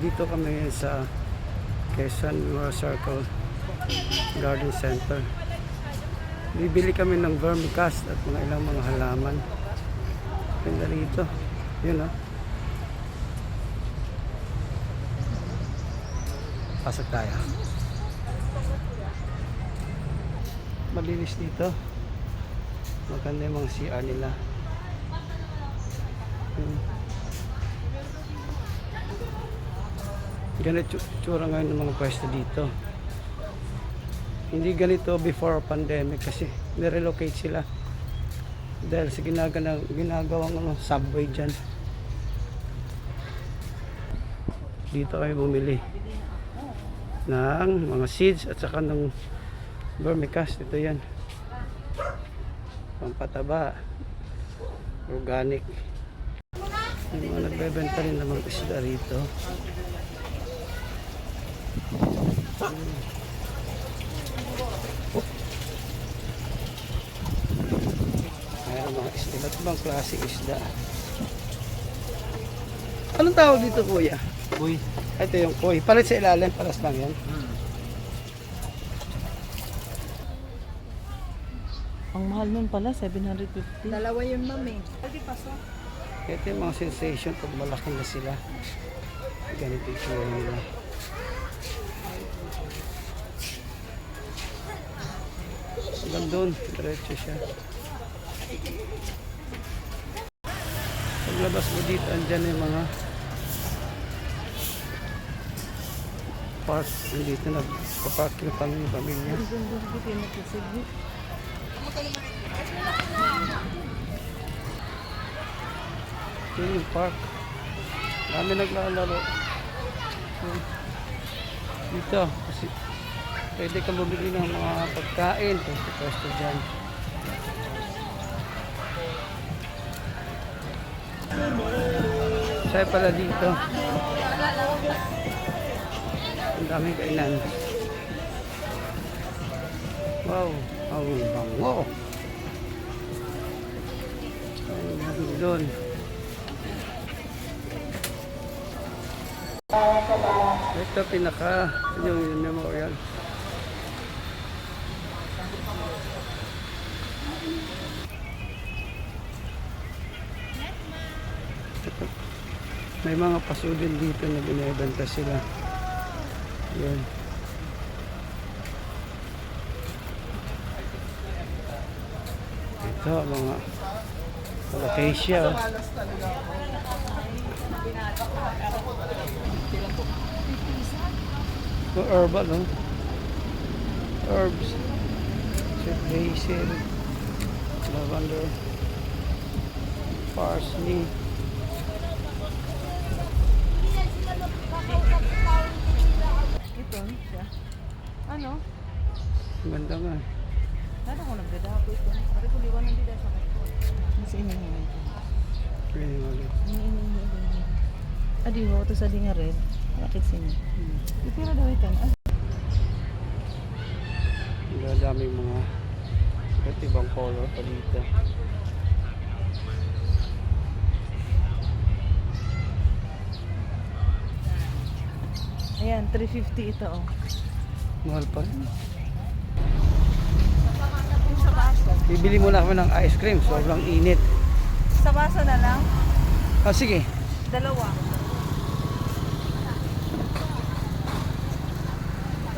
Dito kami sa Quezon Memorial Circle Garden Center. Bibili kami ng vermicast at mga ilang mga halaman. Ganda rito. Yun o. Pasok tayo. Malinis dito. Maganda yung mga CR nila. Ganito tsura ngayon ng mga pwesto dito. Hindi ganito before pandemic kasi nirelocate sila dahil sa ginagawang subway dyan. Dito kayo bumili ng mga seeds at saka ng vermicast. Ito yan, pampataba, organic. Yung mga nagbebenta rin ng mga isda rito. Mayroon mga isda, iba't ibang klase isda. Anong tawag dito, kuya? Uy. Ito yung kuy. Palit sa ilalim, paras lang yan. Ang mahal nun pala, 750. Dalawa yun, mami. Pwede pasok. Ito yung mga sensation pag malaki na sila. Ganito yung tsura nila. Hanggang doon, diretso siya. Paglabas mo dito, andyan yung mga park. Dito nagpapark yung pamilya. Ito yung park. Dami naglalaro. Dito, kasi pwede kang bumili ng mga pagkain. Pwesto dyan. Saya pala dito. Ang daming kainan. Wow, ang bango. Doon. Ito pinaka yung memorial. May mga paso din dito na binibenta sila. Yan. Ito mga acacia. Herbal, no? Herbs. Sweet basil, lavender, parsley. Ito siya. Ano? Ganda nga. Nada ko nagdadako ito. Pari ko liwan ng dida sa kayo. Mas ini-ini ito. Ini-ini. Ini-ini. Adi mo ito sa dinga red. Bakit sini? Ipira daw ito. Ang daming mga iba't ibang color pa dito. Ayan, 350 ito oh. Mahal pa rin. Yung sa baso. Bibili muna kami ng ice cream. Sobrang init. Sa baso na lang? Ah, sige. Dalawa.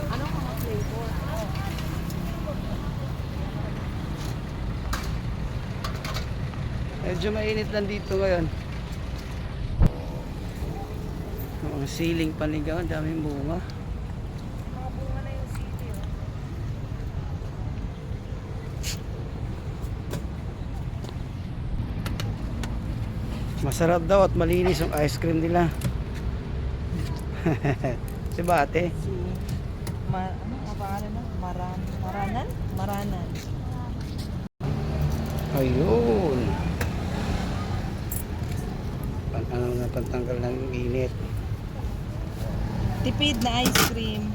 Anong mga flavor? Medyo mainit lang dito ngayon. Mga siling panigaw, ang daming bunga. Mga bunga na yung city oh. Masarap daw at malinis ang ice cream nila. Si Bate. Ano ang pangalan na? Maranan? Maranan. Ayun. Ano na pantanggal ng init. Tipid na ice cream.